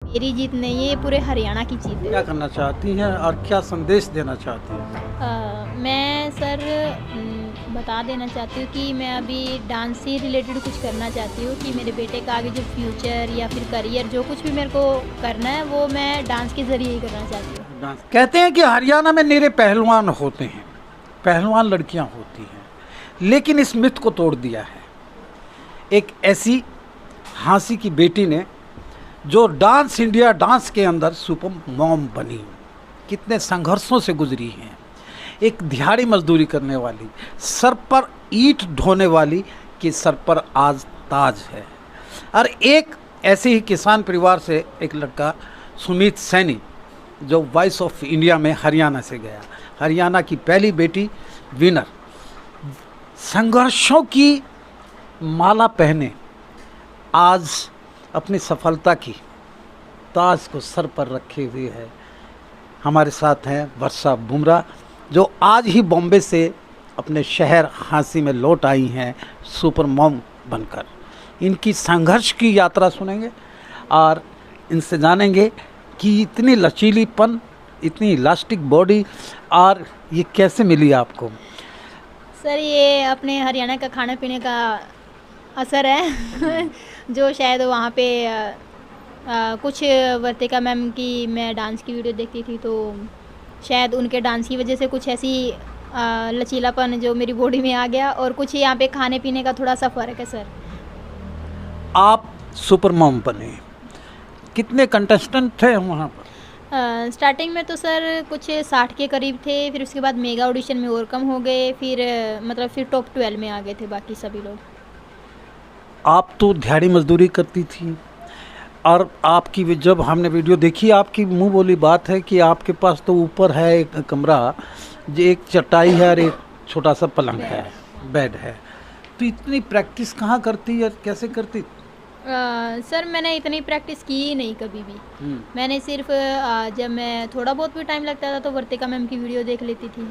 मेरी जीत नहीं है, ये पूरे हरियाणा की जीत है। क्या करना चाहती हैं और क्या संदेश देना चाहती हैं? मैं सर बता देना चाहती हूँ कि मैं अभी डांस से रिलेटेड कुछ करना चाहती हूँ कि मेरे बेटे का आगे जो फ्यूचर या फिर करियर जो कुछ भी मेरे को करना है वो मैं डांस के ज़रिए ही करना चाहती हूँ। डांस कहते हैं कि हरियाणा में निरे पहलवान होते हैं, पहलवान लड़कियां होती हैं, लेकिन इस मिथ को तोड़ दिया है एक ऐसी हाँसी की बेटी ने जो डांस इंडिया डांस के अंदर सुपर मॉम बनी। कितने संघर्षों से गुजरी हैं, एक दिहाड़ी मजदूरी करने वाली, सर पर ईंट ढोने वाली के सर पर आज ताज है। और एक ऐसे ही किसान परिवार से एक लड़का सुमित सैनी जो वॉइस ऑफ इंडिया में हरियाणा से गया, हरियाणा की पहली बेटी विनर, संघर्षों की माला पहने आज अपनी सफलता की ताज को सर पर रखे हुए है। हमारे साथ हैं वर्षा बुमरा जो आज ही बॉम्बे से अपने शहर हाँसी में लौट आई हैं सुपर मॉम बनकर। इनकी संघर्ष की यात्रा सुनेंगे और इनसे जानेंगे कि इतनी लचीलीपन, इतनी इलास्टिक बॉडी और ये कैसे मिली आपको? सर ये अपने हरियाणा का खाने पीने का असर है जो शायद वहाँ पे कुछ वर्तिका मैम की मैं डांस की वीडियो देखती थी तो शायद उनके डांस की वजह से कुछ ऐसी लचीलापन जो मेरी बॉडी में आ गया और कुछ यहाँ पे खाने पीने का थोड़ा सा फ़र्क है सर। आप सुपर मॉम बने, कितने कंटेस्टेंट थे वहाँ पर? स्टार्टिंग में तो सर कुछ 60 के करीब थे, फिर उसके बाद मेगा ऑडिशन में और कम हो गए, फिर मतलब फिर टॉप 12 में आ गए थे बाकी सभी लोग। आप तो दिहाड़ी मजदूरी करती थी और आपकी जब हमने वीडियो देखी आपकी मुंह बोली बात है कि आपके पास तो ऊपर है एक कमरा, जो एक चटाई है और एक छोटा सा पलंग है, बेड है, तो इतनी प्रैक्टिस कहाँ करती है, कैसे करती? सर मैंने इतनी प्रैक्टिस की ही नहीं कभी भी। मैंने सिर्फ जब मैं थोड़ा बहुत भी टाइम लगता था तो वर्तिका मैम की वीडियो देख लेती थी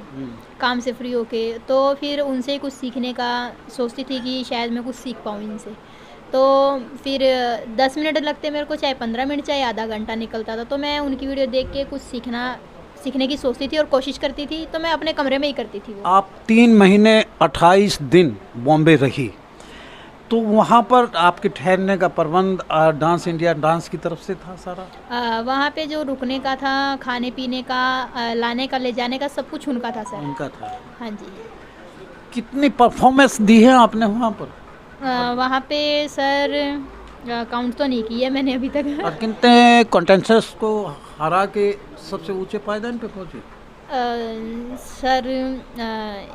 काम से फ्री होके, तो फिर उनसे ही कुछ सीखने का सोचती थी कि शायद मैं कुछ सीख पाऊँ इनसे। तो फिर 10 मिनट लगते मेरे को, चाहे 15 मिनट चाहे आधा घंटा निकलता था, तो मैं उनकी वीडियो देख के कुछ सीखने की सोचती थी और कोशिश करती थी, तो मैं अपने कमरे में ही करती थी वो। आप 3 महीने 28 दिन बॉम्बे रही, तो वहाँ पर आपके ठहरने का प्रबंध डांस इंडिया डांस की तरफ से था सारा? वहाँ पे जो रुकने का था, खाने पीने का, लाने का ले जाने का सब कुछ उनका था सर। उनका था? हाँ जी। कितनी परफॉर्मेंस दी है आपने वहाँ पर? वहाँ पे सर काउंट तो नहीं किया मैंने अभी तक। और कितने कंटेस्टेंट्स को हरा के सबसे ऊंचे पायदान पे पहुँचे? सर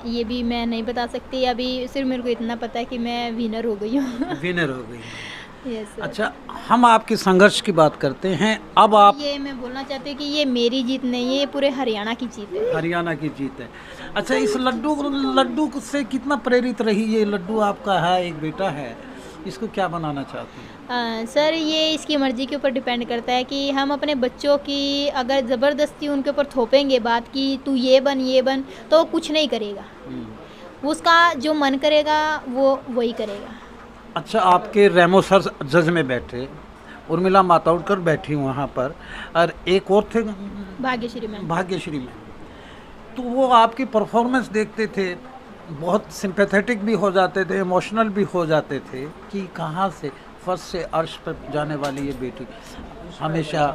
ये भी मैं नहीं बता सकती अभी, सिर्फ मेरे को इतना पता है कि मैं विनर हो गई हूँ। विनर हो गई। Yes sir. अच्छा, हम आपके संघर्ष की बात करते हैं। अब आप, ये मैं बोलना चाहती हूँ कि ये मेरी जीत नहीं है, ये पूरे हरियाणा की जीत है। हरियाणा की जीत है। अच्छा, इस लड्डू से कितना प्रेरित रही? ये लड्डू आपका है, एक बेटा है, इसको क्या बनाना चाहती हैं? सर ये इसकी मर्ज़ी के ऊपर डिपेंड करता है कि हम अपने बच्चों की अगर ज़बरदस्ती उनके ऊपर थोपेंगे बात कि तू ये बन, तो कुछ नहीं करेगा। उसका जो मन करेगा वो वही करेगा। अच्छा, आपके रेमो सर जज में बैठे, उर्मिला मातोंडकर बैठी वहाँ पर, और एक और थे भाग्यश्री मैम। भाग्यश्री मैम, तो वो आपकी परफॉर्मेंस देखते थे, बहुत सिंपैथेटिक भी हो जाते थे, इमोशनल भी हो जाते थे कि कहाँ से फर्श से अर्श पर जाने वाली ये बेटी हमेशा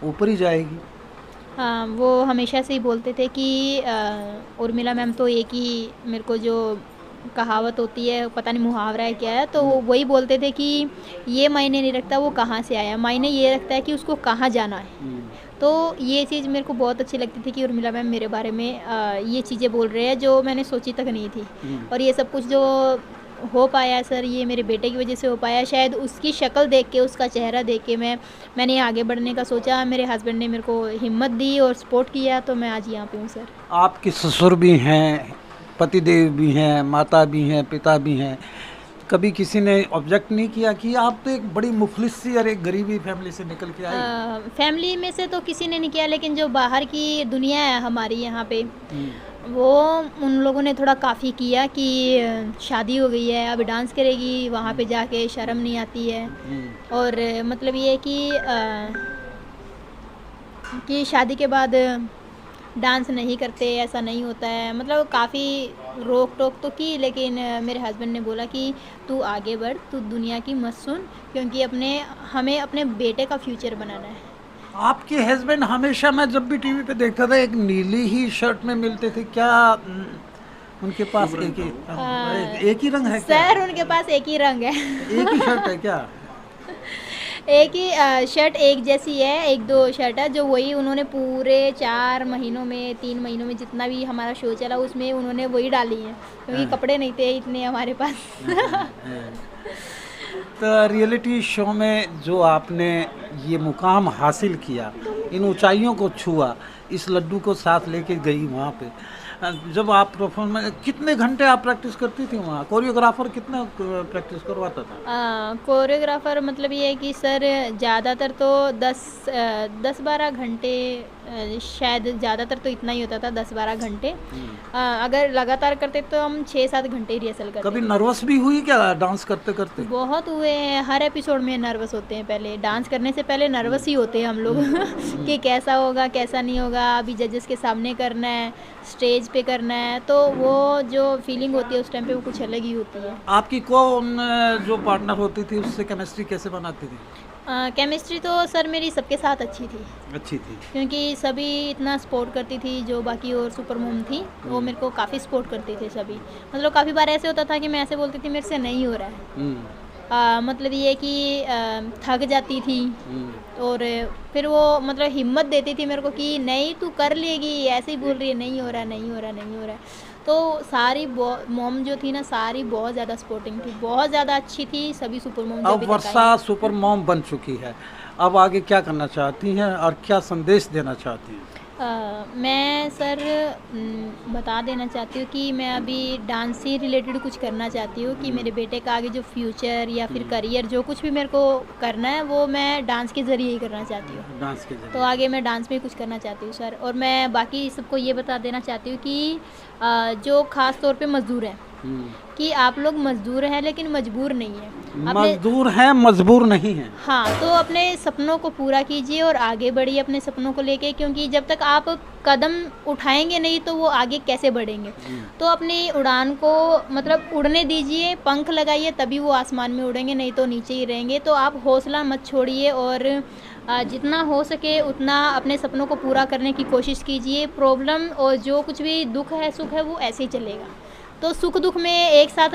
ऊपर ही जाएगी। हाँ, वो हमेशा से ही बोलते थे कि उर्मिला मैम तो एक ही, मेरे को जो कहावत होती है, पता नहीं मुहावरा है क्या है, तो वो वही बोलते थे कि ये मायने नहीं रखता वो कहाँ से आया, मायने ये रखता है कि उसको कहाँ जाना है। तो ये चीज़ मेरे को बहुत अच्छी लगती थी कि उर्मिला मैम मेरे बारे में ये चीज़ें बोल रहे हैं जो मैंने सोची तक नहीं थी। और ये सब कुछ जो हो पाया सर, ये मेरे बेटे की वजह से हो पाया। शायद उसकी शक्ल देख के, उसका चेहरा देख के मैंने आगे बढ़ने का सोचा, मेरे हस्बैंड ने मेरे को हिम्मत दी और सपोर्ट किया, तो मैं आज यहाँ पे हूँ सर। आपके ससुर भी हैं, पतिदेव भी हैं, माता भी हैं, पिता भी हैं, कभी किसी ने ऑब्जेक्ट नहीं किया कि आप तो एक बड़ी मुफलिस सी और एक गरीबी फैमिली से निकल के आई? फैमिली में से तो किसी ने नहीं किया, लेकिन जो बाहर की दुनिया है हमारी यहाँ पे, वो उन लोगों ने थोड़ा काफ़ी किया कि शादी हो गई है, अब डांस करेगी, वहाँ पे जाके शर्म नहीं आती है। और मतलब ये कि कि शादी के बाद डांस नहीं करते, ऐसा नहीं होता है, मतलब काफ़ी रोक टोक तो की, लेकिन मेरे हस्बैंड ने बोला कि तू आगे बढ़, तू दुनिया की मत सुन, क्योंकि हमें अपने बेटे का फ्यूचर बनाना है। आपके हस्बैंड हमेशा, मैं जब भी टीवी पे देखता था, एक नीली ही शर्ट में मिलते थे क्या? उनके पास एक ही रंग है क्या? सर उनके पास एक ही रंग है। एक ही शर्ट है क्या? एक ही शर्ट एक जैसी है, एक दो शर्ट है, जो वही उन्होंने पूरे 4 महीनों में 3 महीनों में जितना भी हमारा शो चला उसमें उन्होंने वही डाली है, क्योंकि कपड़े नहीं थे इतने हमारे पास। तो रियलिटी शो में जो आपने ये मुकाम हासिल किया, इन ऊंचाइयों को छुआ, इस लड्डू को साथ लेके गई वहाँ पे, जब आप परफॉर्म, कितने घंटे आप प्रैक्टिस करती थी वहाँ? कोरियोग्राफर कितना प्रैक्टिस करवाता था? कोरियोग्राफर मतलब ये है कि सर ज़्यादातर तो 10-12 घंटे, शायद ज़्यादातर तो इतना ही होता था, 10-12 घंटे। अगर लगातार करते तो हम 6-7 घंटे रिहर्सल करते। कभी नर्वस भी हुई क्या डांस करते करते? बहुत हुए हैं, हर एपिसोड में नर्वस होते हैं, पहले डांस करने से पहले नर्वस ही होते हैं हम लोग। कि कैसा होगा कैसा नहीं होगा, अभी जजेस के सामने करना है, स्टेज पे करना है, तो वो जो फीलिंग होती है उस टाइम पे वो कुछ अलग ही होती है। आपकी कौन जो पार्टनर होती थी उससे केमिस्ट्री कैसे बनाती थी? केमिस्ट्री तो सर मेरी सबके साथ अच्छी थी, क्योंकि सभी इतना सपोर्ट करती थी, जो बाकी और सुपर मोम थी वो मेरे को काफ़ी सपोर्ट करती थी सभी। मतलब काफ़ी बार ऐसे होता था कि मैं ऐसे बोलती थी मेरे से नहीं हो रहा है, मतलब ये कि थक जाती थी, और फिर वो मतलब हिम्मत देती थी मेरे को कि नहीं तू कर लेगी, ऐसे ही बोल रही है, नहीं हो रहा नहीं हो रहा नहीं हो रहा। तो सारी मॉम जो थी ना, सारी बहुत ज़्यादा सपोर्टिंग थी, बहुत ज़्यादा अच्छी थी सभी सुपर मॉम। अब वर्षा सुपर मॉम बन चुकी है, अब आगे क्या करना चाहती हैं और क्या संदेश देना चाहती हैं? मैं सर बता देना चाहती हूँ कि मैं अभी डांस से रिलेटेड कुछ करना चाहती हूँ, कि मेरे बेटे का आगे जो फ्यूचर या फिर करियर जो कुछ भी मेरे को करना है वो मैं डांस के ज़रिए ही करना चाहती हूँ। डांस के ज़रिए तो आगे मैं डांस में कुछ करना चाहती हूँ सर। और मैं बाकी सबको ये बता देना चाहती हूँ कि जो ख़ास तौर पे मज़दूर हैं, कि आप लोग मज़दूर हैं लेकिन मजबूर नहीं है, मजदूर हैं मजबूर नहीं हैं। हाँ, तो अपने सपनों को पूरा कीजिए और आगे बढ़िए अपने सपनों को लेके, क्योंकि जब तक आप कदम उठाएंगे नहीं तो वो आगे कैसे बढ़ेंगे। तो अपनी उड़ान को मतलब उड़ने दीजिए, पंख लगाइए, तभी वो आसमान में उड़ेंगे, नहीं तो नीचे ही रहेंगे। तो आप हौसला मत छोड़िए और जितना हो सके उतना अपने सपनों को पूरा करने की कोशिश कीजिए। प्रॉब्लम और जो कुछ भी दुख है सुख है वो ऐसे ही चलेगा, तो सुख दुख में एक साथ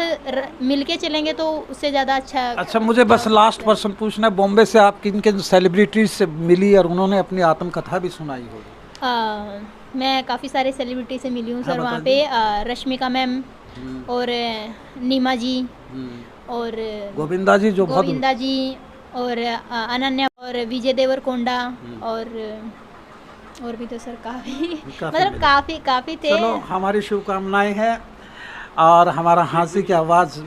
मिलके चलेंगे तो उससे ज़्यादा अच्छा। मुझे बस लास्ट पर्सन पूछना है, बॉम्बे से आप किन किन सेलिब्रिटीज से मिली और उन्होंने अपनी आत्मकथा भी सुनाई होगी? मैं काफ़ी सारे सेलिब्रिटी से मिली हूँ सर, वहाँ पे रश्मिका मैम और नीमा जी और गोविंदा जी, जो गोविंदा जी और अनन्या और विजय देवरकोंडा और भी तो सर काफ़ी मतलब काफ़ी थे। चलो, हमारी शुभकामनाएं हैं और हमारा हंसी की आवाज़।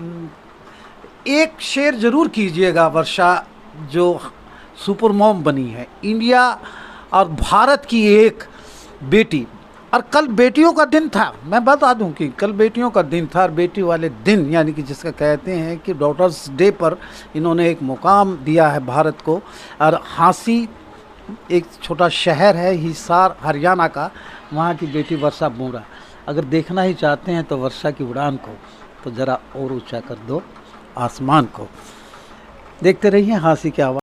एक शेर जरूर कीजिएगा वर्षा, जो सुपर मॉम बनी है, इंडिया और भारत की एक बेटी। और कल बेटियों का दिन था, मैं बता दूं कि कल बेटियों का दिन था, और बेटी वाले दिन यानी कि जिसका कहते हैं कि डॉटर्स डे पर इन्होंने एक मुकाम दिया है भारत को। और हाँसी एक छोटा शहर है हिसार हरियाणा का, वहाँ की बेटी वर्षा बोरा। अगर देखना ही चाहते हैं तो वर्षा की उड़ान को तो ज़रा और ऊंचा कर दो आसमान को। देखते रहिए हाँसी की आवाज़।